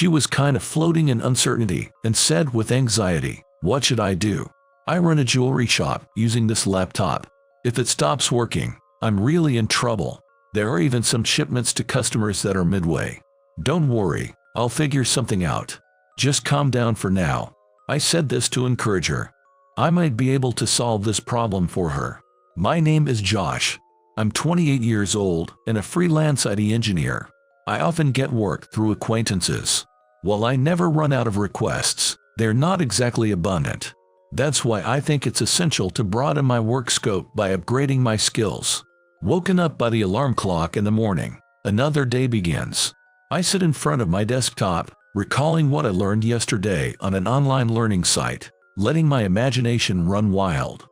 She was kind of floating in uncertainty and said with anxiety, "What should I do? I run a jewelry shop using this laptop. If it stops working, I'm really in trouble. There are even some shipments to customers that are midway." "Don't worry, I'll figure something out. Just calm down for now." I said this to encourage her. I might be able to solve this problem for her. My name is Josh. I'm 28 years old and a freelance IT engineer. I often get work through acquaintances. While I never run out of requests, they're not exactly abundant. That's why I think it's essential to broaden my work scope by upgrading my skills. Woken up by the alarm clock in the morning, another day begins. I sit in front of my desktop, recalling what I learned yesterday on an online learning site, letting my imagination run wild.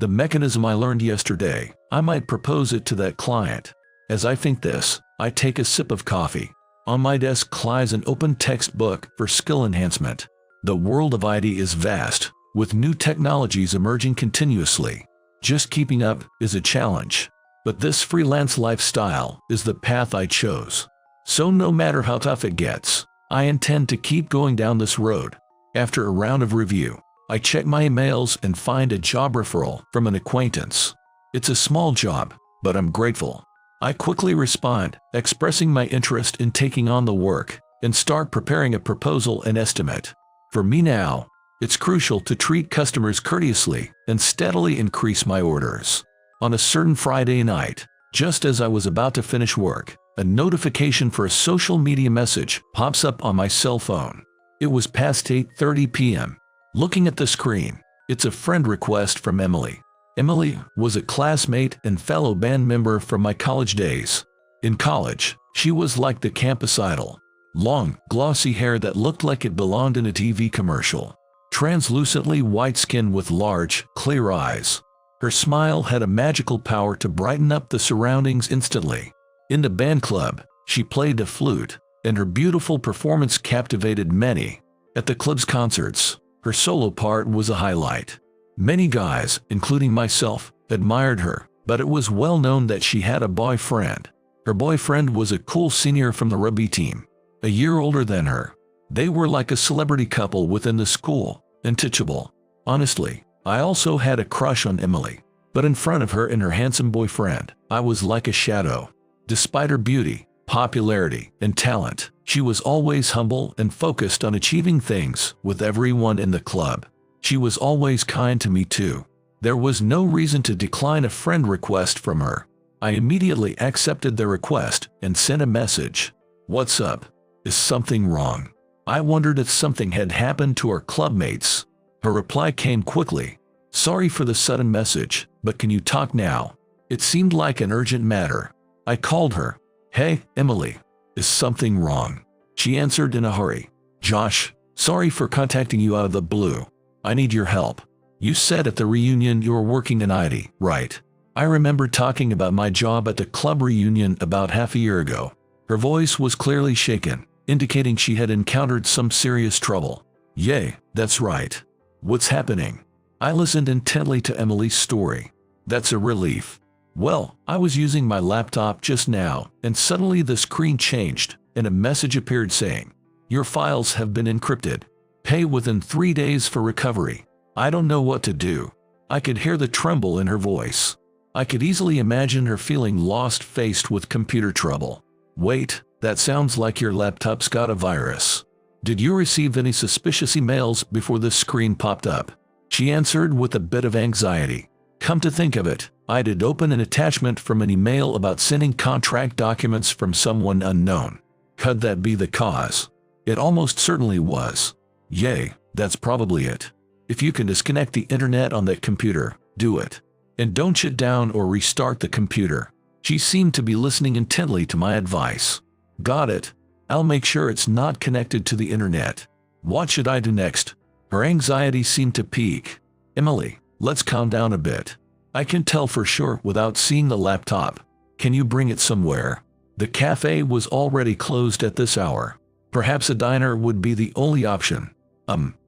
The mechanism I learned yesterday, I might propose it to that client. As I think this, I take a sip of coffee. On my desk lies an open textbook for skill enhancement. The world of IT is vast, with new technologies emerging continuously. Just keeping up is a challenge. But this freelance lifestyle is the path I chose. So no matter how tough it gets, I intend to keep going down this road. After a round of review, I check my emails and find a job referral from an acquaintance. It's a small job, but I'm grateful. I quickly respond, expressing my interest in taking on the work, and start preparing a proposal and estimate. For me now, it's crucial to treat customers courteously and steadily increase my orders. On a certain Friday night, just as I was about to finish work, a notification for a social media message pops up on my cell phone. It was past 8:30 p.m. Looking at the screen, it's a friend request from Emily. Emily was a classmate and fellow band member from my college days. In college, she was like the campus idol. Long, glossy hair that looked like it belonged in a TV commercial. Translucently white skin with large, clear eyes. Her smile had a magical power to brighten up the surroundings instantly. In the band club, she played the flute, and her beautiful performance captivated many. At the club's concerts, her solo part was a highlight. Many guys, including myself, admired her, but it was well known that she had a boyfriend. Her boyfriend was a cool senior from the rugby team, a year older than her. They were like a celebrity couple within the school, untouchable. Honestly, I also had a crush on Emily, but in front of her and her handsome boyfriend, I was like a shadow. Despite her beauty, popularity, and talent, she was always humble and focused on achieving things with everyone in the club. She was always kind to me too. There was no reason to decline a friend request from her. I immediately accepted the request and sent a message. "What's up? Is something wrong?" I wondered if something had happened to our clubmates. Her reply came quickly. "Sorry for the sudden message, but can you talk now?" It seemed like an urgent matter. I called her. "Hey, Emily, is something wrong?" She answered in a hurry. "Josh, sorry for contacting you out of the blue. I need your help. You said at the reunion you were working in IT, right?" I remember talking about my job at the club reunion about half a year ago. Her voice was clearly shaken, indicating she had encountered some serious trouble. "Yay, that's right. What's happening?" I listened intently to Emily's story. "That's a relief. Well, I was using my laptop just now, and suddenly the screen changed, and a message appeared saying, 'Your files have been encrypted. Pay within 3 days for recovery.' I don't know what to do." I could hear the tremble in her voice. I could easily imagine her feeling lost faced with computer trouble. "Wait, that sounds like your laptop's got a virus. Did you receive any suspicious emails before this screen popped up?" She answered with a bit of anxiety. Come to think of it, I did open an attachment from an email about sending contract documents from someone unknown. Could that be the cause? It almost certainly was. Yay, that's probably it. If you can disconnect the internet on that computer, do it. And don't shut down or restart the computer. She seemed to be listening intently to my advice. Got it. I'll make sure it's not connected to the internet. What should I do next? Her anxiety seemed to peak. Emily, let's calm down a bit. I can tell for sure without seeing the laptop. Can you bring it somewhere? The cafe was already closed at this hour. Perhaps a diner would be the only option.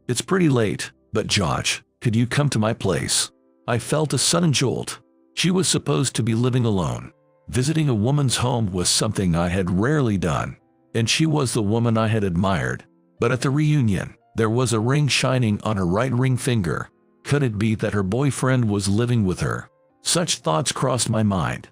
It's pretty late, but Josh, could you come to my place? I felt a sudden jolt. She was supposed to be living alone. Visiting a woman's home was something I had rarely done. and she was the woman I had admired. But at the reunion, there was a ring shining on her right ring finger. Could it be that her boyfriend was living with her? Such thoughts crossed my mind.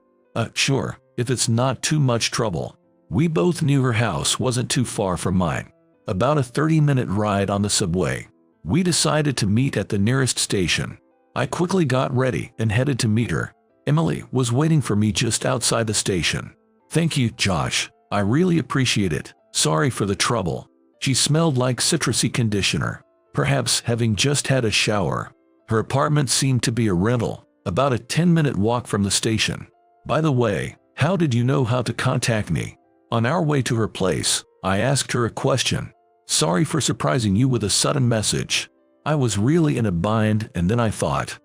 Sure, if it's not too much trouble. We both knew her house wasn't too far from mine. About a 30-minute ride on the subway. We decided to meet at the nearest station. I quickly got ready and headed to meet her. Emily was waiting for me just outside the station. "Thank you, Josh. I really appreciate it. Sorry for the trouble." She smelled like citrusy conditioner, perhaps having just had a shower. Her apartment seemed to be a rental, about a 10-minute walk from the station. "By the way, how did you know how to contact me?" On our way to her place, I asked her a question. "Sorry for surprising you with a sudden message. I was really in a bind, and then I thought,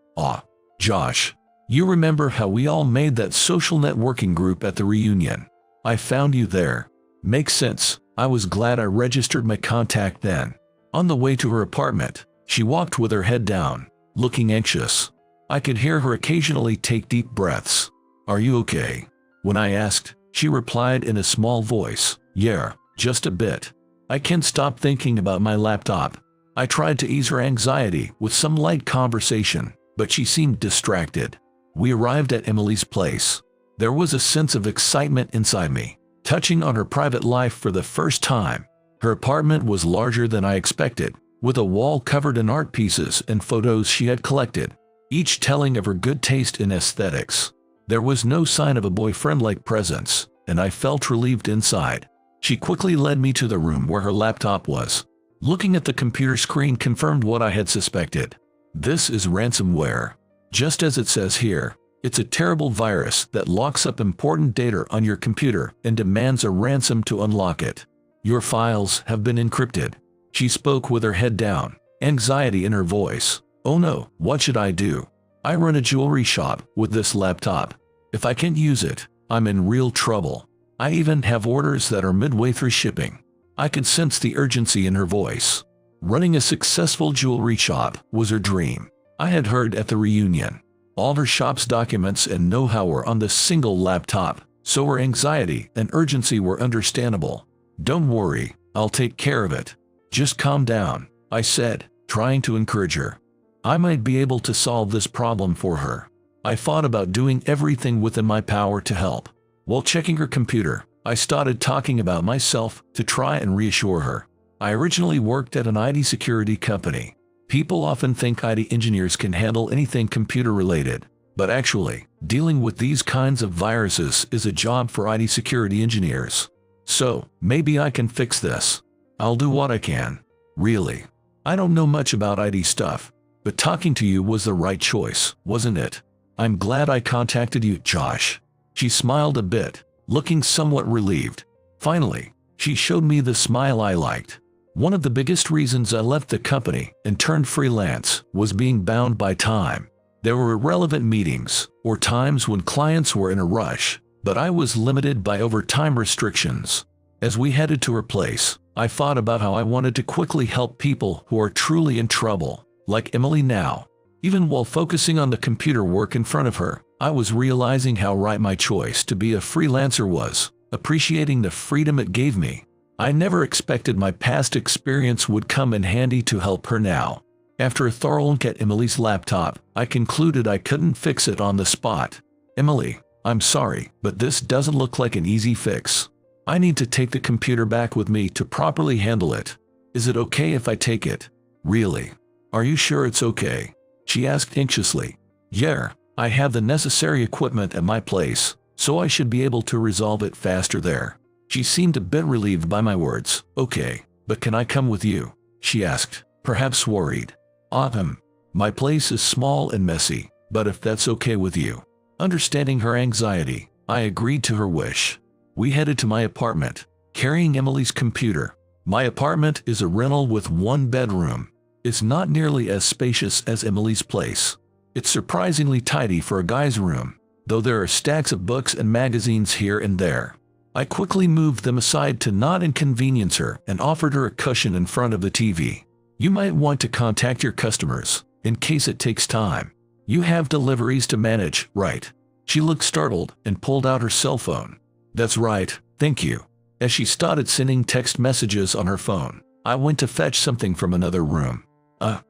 Josh, you remember how we all made that social networking group at the reunion? I found you there." "Makes sense. I was glad I registered my contact then." On the way to her apartment, she walked with her head down, looking anxious. I could hear her occasionally take deep breaths. "Are you okay?" When I asked, she replied in a small voice, "Yeah, just a bit. I can't stop thinking about my laptop." I tried to ease her anxiety with some light conversation, but she seemed distracted. We arrived at Emily's place. There was a sense of excitement inside me, touching on her private life for the first time. Her apartment was larger than I expected, with a wall covered in art pieces and photos she had collected, each telling of her good taste in aesthetics. There was no sign of a boyfriend-like presence, and I felt relieved inside. She quickly led me to the room where her laptop was. Looking at the computer screen confirmed what I had suspected. This is ransomware. Just as it says here, it's a terrible virus that locks up important data on your computer and demands a ransom to unlock it. Your files have been encrypted. She spoke with her head down, anxiety in her voice. "Oh no, what should I do? I run a jewelry shop with this laptop. If I can't use it, I'm in real trouble. I even have orders that are midway through shipping." I could sense the urgency in her voice. Running a successful jewelry shop was her dream. I had heard at the reunion. All her shop's documents and know-how were on this single laptop, so her anxiety and urgency were understandable. "Don't worry, I'll take care of it. Just calm down," I said, trying to encourage her. I might be able to solve this problem for her. I thought about doing everything within my power to help. While checking her computer, I started talking about myself to try and reassure her. I originally worked at an IT security company. People often think IT engineers can handle anything computer-related, but actually, dealing with these kinds of viruses is a job for IT security engineers. So, maybe I can fix this. I'll do what I can. Really. I don't know much about IT stuff, but talking to you was the right choice, wasn't it? I'm glad I contacted you, Josh. She smiled a bit, looking somewhat relieved. Finally, she showed me the smile I liked. One of the biggest reasons I left the company and turned freelance was being bound by time. There were irrelevant meetings, or times when clients were in a rush, but I was limited by overtime restrictions. As we headed to her place, I thought about how I wanted to quickly help people who are truly in trouble, like Emily now. Even while focusing on the computer work in front of her, I was realizing how right my choice to be a freelancer was, appreciating the freedom it gave me. I never expected my past experience would come in handy to help her now. After a thorough look at Emily's laptop, I concluded I couldn't fix it on the spot. "Emily, I'm sorry, but this doesn't look like an easy fix. I need to take the computer back with me to properly handle it. Is it okay if I take it?" "Really? Are you sure it's okay?" she asked anxiously. "Yeah, I have the necessary equipment at my place, so I should be able to resolve it faster there." She seemed a bit relieved by my words. "Okay, but can I come with you?" she asked, perhaps worried. My place is small and messy, but if that's okay with you." Understanding her anxiety, I agreed to her wish. We headed to my apartment, carrying Emily's computer. My apartment is a rental with one bedroom. It's not nearly as spacious as Emily's place. It's surprisingly tidy for a guy's room, though there are stacks of books and magazines here and there. I quickly moved them aside to not inconvenience her and offered her a cushion in front of the TV. "You might want to contact your customers, in case it takes time. You have deliveries to manage, right?" She looked startled and pulled out her cell phone. "That's right, thank you." As she started sending text messages on her phone, I went to fetch something from another room.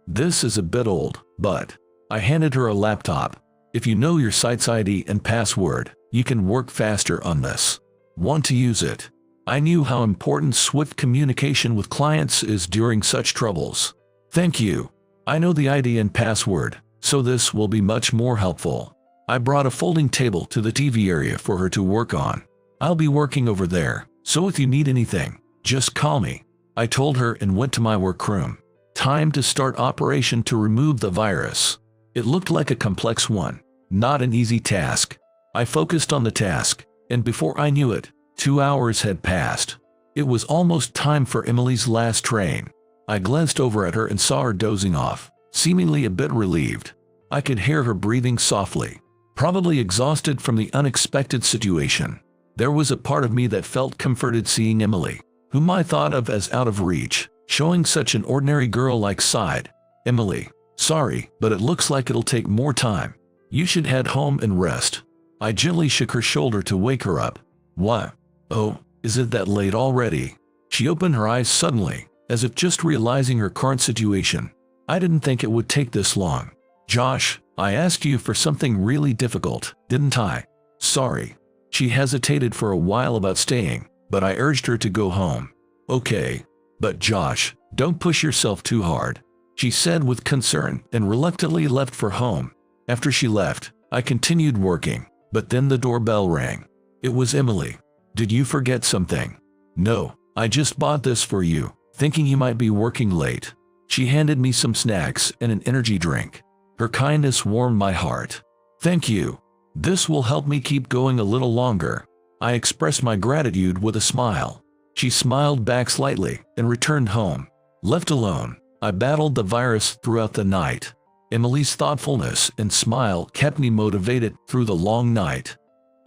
This is a bit old, but I handed her a laptop. If you know your site's ID and password, you can work faster on this. Want to use it? I knew how important swift communication with clients is during such troubles. Thank you. I know the ID and password, so this will be much more helpful. I brought a folding table to the TV area for her to work on. I'll be working over there, so if you need anything, just call me. I told her and went to my workroom. Time to start operation to remove the virus. It looked like a complex one, not an easy task. I focused on the task, and before I knew it, 2 hours had passed. It was almost time for Emily's last train. I glanced over at her and saw her dozing off, seemingly a bit relieved. I could hear her breathing softly, probably exhausted from the unexpected situation. There was a part of me that felt comforted seeing Emily, whom I thought of as out of reach, showing such an ordinary girl-like side. Emily, sorry, but it looks like it'll take more time. You should head home and rest. I gently shook her shoulder to wake her up. What? Oh, is it that late already? She opened her eyes suddenly, as if just realizing her current situation. I didn't think it would take this long. Josh, I asked you for something really difficult, didn't I? Sorry. She hesitated for a while about staying, but I urged her to go home. Okay. But Josh, don't push yourself too hard, she said with concern and reluctantly left for home. After she left, I continued working, but then the doorbell rang. It was Emily. Did you forget something? No, I just bought this for you, thinking you might be working late. She handed me some snacks and an energy drink. Her kindness warmed my heart. Thank you. This will help me keep going a little longer. I expressed my gratitude with a smile. She smiled back slightly and returned home. Left alone, I battled the virus throughout the night. Emily's thoughtfulness and smile kept me motivated through the long night.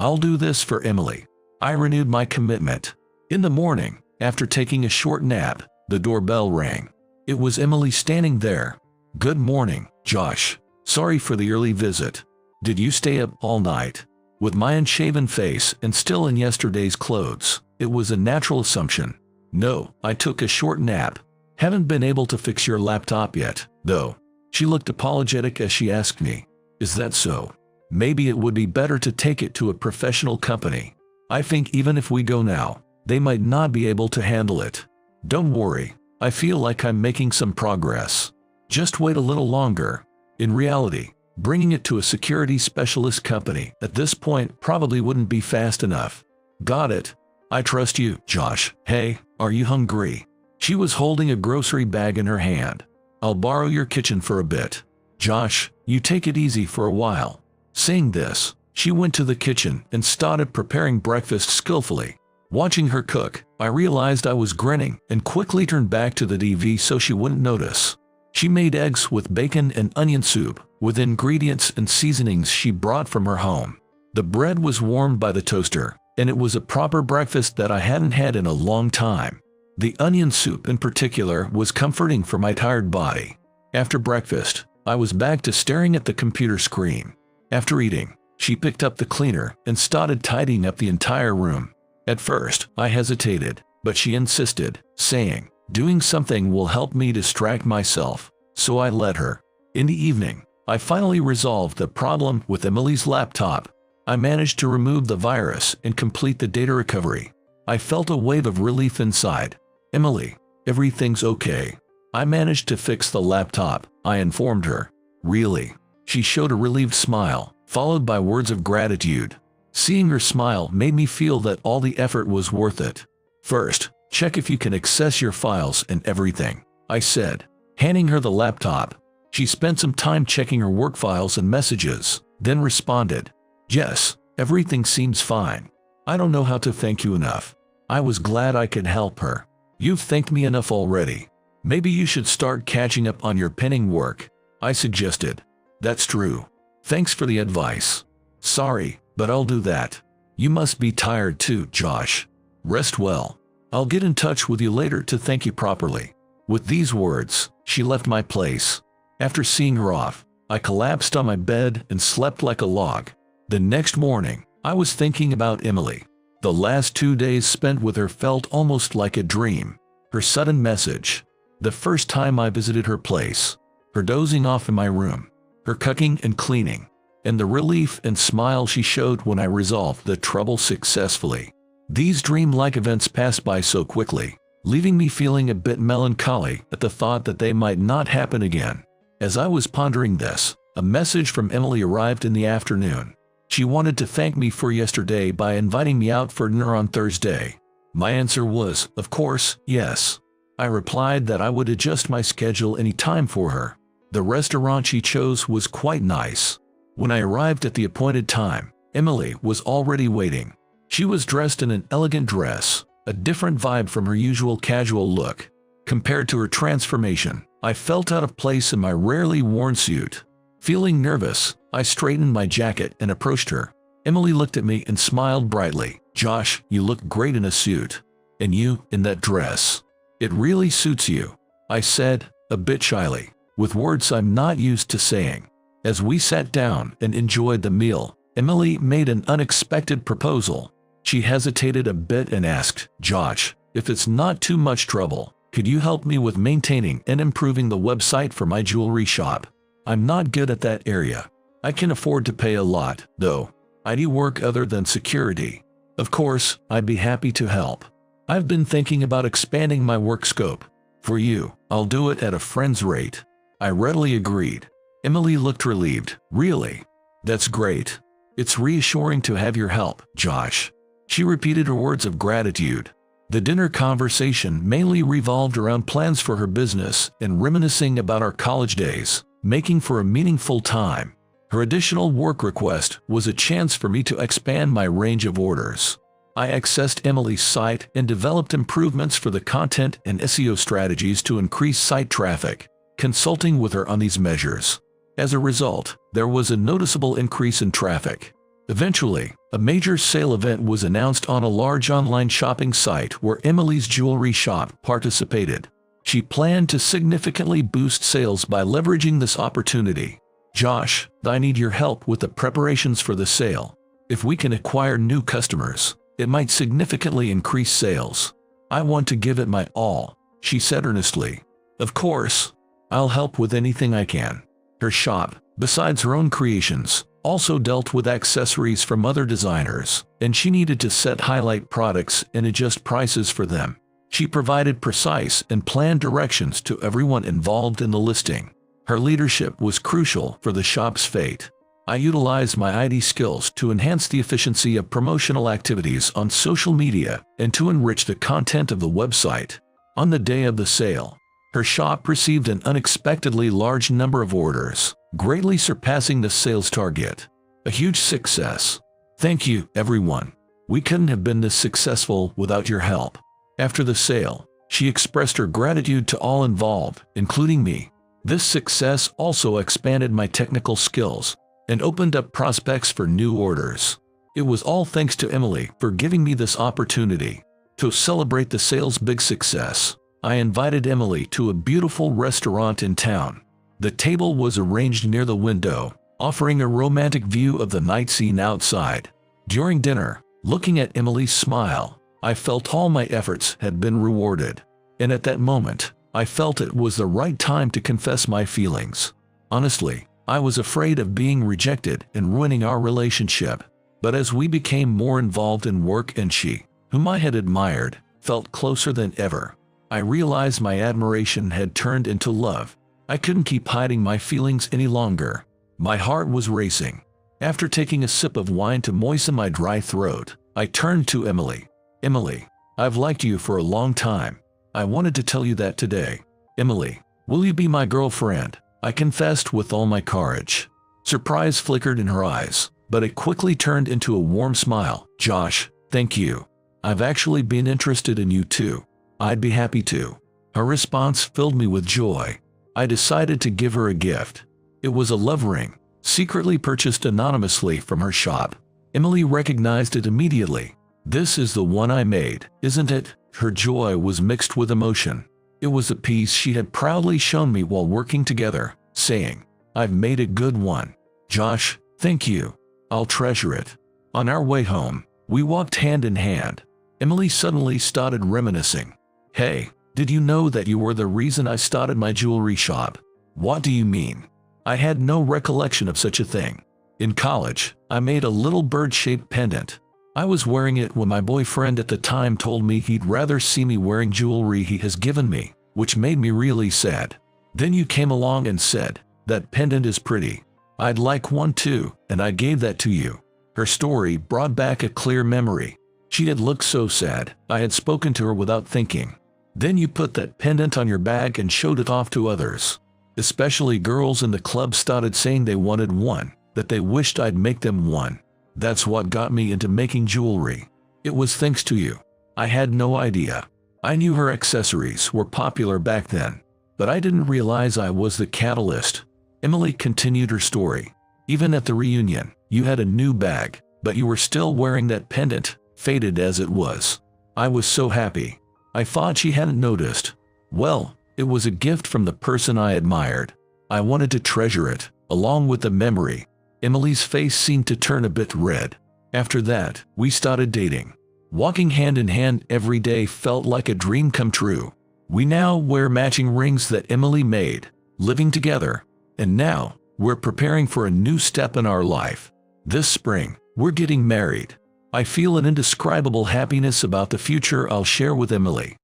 I'll do this for Emily. I renewed my commitment. In the morning, after taking a short nap, the doorbell rang. It was Emily standing there. Good morning, Josh. Sorry for the early visit. Did you stay up all night? With my unshaven face and still in yesterday's clothes, it was a natural assumption. No, I took a short nap. Haven't been able to fix your laptop yet, though. She looked apologetic as she asked me, is that so? Maybe it would be better to take it to a professional company. I think even if we go now, they might not be able to handle it. Don't worry, I feel like I'm making some progress. Just wait a little longer. In reality, bringing it to a security specialist company at this point probably wouldn't be fast enough. Got it. I trust you, Josh. Hey, are you hungry? She was holding a grocery bag in her hand. I'll borrow your kitchen for a bit. Josh, you take it easy for a while. Saying this, she went to the kitchen and started preparing breakfast skillfully. Watching her cook, I realized I was grinning and quickly turned back to the TV so she wouldn't notice. She made eggs with bacon and onion soup, with ingredients and seasonings she brought from her home. The bread was warmed by the toaster, and it was a proper breakfast that I hadn't had in a long time. The onion soup in particular was comforting for my tired body. After breakfast, I was back to staring at the computer screen. After eating, she picked up the cleaner and started tidying up the entire room. At first, I hesitated, but she insisted, saying, doing something will help me distract myself, so I let her. In the evening, I finally resolved the problem with Emily's laptop. I managed to remove the virus and complete the data recovery. I felt a wave of relief inside. Emily, everything's okay. I managed to fix the laptop, I informed her. Really? She showed a relieved smile, followed by words of gratitude. Seeing her smile made me feel that all the effort was worth it. First, check if you can access your files and everything, I said, handing her the laptop. She spent some time checking her work files and messages, then responded, yes, everything seems fine. I don't know how to thank you enough. I was glad I could help her. You've thanked me enough already. Maybe you should start catching up on your penning work, I suggested. That's true. Thanks for the advice. Sorry, but I'll do that. You must be tired too, Josh. Rest well. I'll get in touch with you later to thank you properly. With these words, she left my place. After seeing her off, I collapsed on my bed and slept like a log. The next morning, I was thinking about Emily. The last 2 days spent with her felt almost like a dream. Her sudden message, the first time I visited her place, her dozing off in my room, her cooking and cleaning, and the relief and smile she showed when I resolved the trouble successfully. These dream-like events passed by so quickly, leaving me feeling a bit melancholy at the thought that they might not happen again. As I was pondering this, a message from Emily arrived in the afternoon. She wanted to thank me for yesterday by inviting me out for dinner on Thursday. My answer was, of course, yes. I replied that I would adjust my schedule any time for her. The restaurant she chose was quite nice. When I arrived at the appointed time, Emily was already waiting. She was dressed in an elegant dress, a different vibe from her usual casual look. Compared to her transformation, I felt out of place in my rarely worn suit. Feeling nervous, I straightened my jacket and approached her. Emily looked at me and smiled brightly. "Josh, you look great in a suit. And you, in that dress. It really suits you," I said, a bit shyly, with words I'm not used to saying. As we sat down and enjoyed the meal, Emily made an unexpected proposal. She hesitated a bit and asked, "Josh, if it's not too much trouble, could you help me with maintaining and improving the website for my jewelry shop? I'm not good at that area. I can afford to pay a lot, though. I do work other than security." Of course, I'd be happy to help. I've been thinking about expanding my work scope. For you, I'll do it at a friend's rate. I readily agreed. Emily looked relieved. "Really? That's great. It's reassuring to have your help, Josh." She repeated her words of gratitude. The dinner conversation mainly revolved around plans for her business and reminiscing about our college days, making for a meaningful time. Her additional work request was a chance for me to expand my range of orders. I accessed Emily's site and developed improvements for the content and SEO strategies to increase site traffic, consulting with her on these measures. As a result, there was a noticeable increase in traffic. Eventually, a major sale event was announced on a large online shopping site where Emily's jewelry shop participated. She planned to significantly boost sales by leveraging this opportunity. "Josh, I need your help with the preparations for the sale. If we can acquire new customers, it might significantly increase sales. I want to give it my all," she said earnestly. "Of course, I'll help with anything I can." Her shop, besides her own creations, also dealt with accessories from other designers, and she needed to set highlight products and adjust prices for them. She provided precise and planned directions to everyone involved in the listing. Her leadership was crucial for the shop's fate. I utilized my IT skills to enhance the efficiency of promotional activities on social media and to enrich the content of the website. On the day of the sale, her shop received an unexpectedly large number of orders, greatly surpassing the sales target. A huge success. Thank you, everyone. We couldn't have been this successful without your help. After the sale, she expressed her gratitude to all involved, including me. This success also expanded my technical skills and opened up prospects for new orders. It was all thanks to Emily for giving me this opportunity. To celebrate the sale's big success, I invited Emily to a beautiful restaurant in town. The table was arranged near the window, offering a romantic view of the night scene outside. During dinner, looking at Emily's smile, I felt all my efforts had been rewarded. And at that moment, I felt it was the right time to confess my feelings. Honestly, I was afraid of being rejected and ruining our relationship. But as we became more involved in work and she, whom I had admired, felt closer than ever, I realized my admiration had turned into love. I couldn't keep hiding my feelings any longer. My heart was racing. After taking a sip of wine to moisten my dry throat, I turned to Emily. "Emily, I've liked you for a long time. I wanted to tell you that today. Emily, will you be my girlfriend?" I confessed with all my courage. Surprise flickered in her eyes, but it quickly turned into a warm smile. "Josh, thank you. I've actually been interested in you too. I'd be happy to." Her response filled me with joy. I decided to give her a gift. It was a love ring, secretly purchased anonymously from her shop. Emily recognized it immediately. "This is the one I made, isn't it?" Her joy was mixed with emotion. It was a piece she had proudly shown me while working together, saying, "I've made a good one. Josh, thank you. I'll treasure it." On our way home, We walked hand in hand. Emily suddenly started reminiscing. "Hey, did you know that you were the reason I started my jewelry shop?" "What do you mean?" I had no recollection of such a thing. In college, I made a little bird-shaped pendant. I was wearing it when my boyfriend at the time told me he'd rather see me wearing jewelry he has given me, which made me really sad. Then you came along and said, "That pendant is pretty. I'd like one too," and I gave that to you. Her story brought back a clear memory. She had looked so sad, I had spoken to her without thinking. Then you put that pendant on your bag and showed it off to others. Especially girls in the club started saying they wanted one, that they wished I'd make them one. That's what got me into making jewelry. It was thanks to you. I had no idea. I knew her accessories were popular back then, but I didn't realize I was the catalyst. Emily continued her story. Even at the reunion, you had a new bag, but you were still wearing that pendant, faded as it was. I was so happy. I thought she hadn't noticed. Well, it was a gift from the person I admired. I wanted to treasure it, along with the memory. Emily's face seemed to turn a bit red. After that, we started dating. Walking hand in hand every day felt like a dream come true. We now wear matching rings that Emily made, living together. And now, we're preparing for a new step in our life. This spring, we're getting married. I feel an indescribable happiness about the future I'll share with Emily.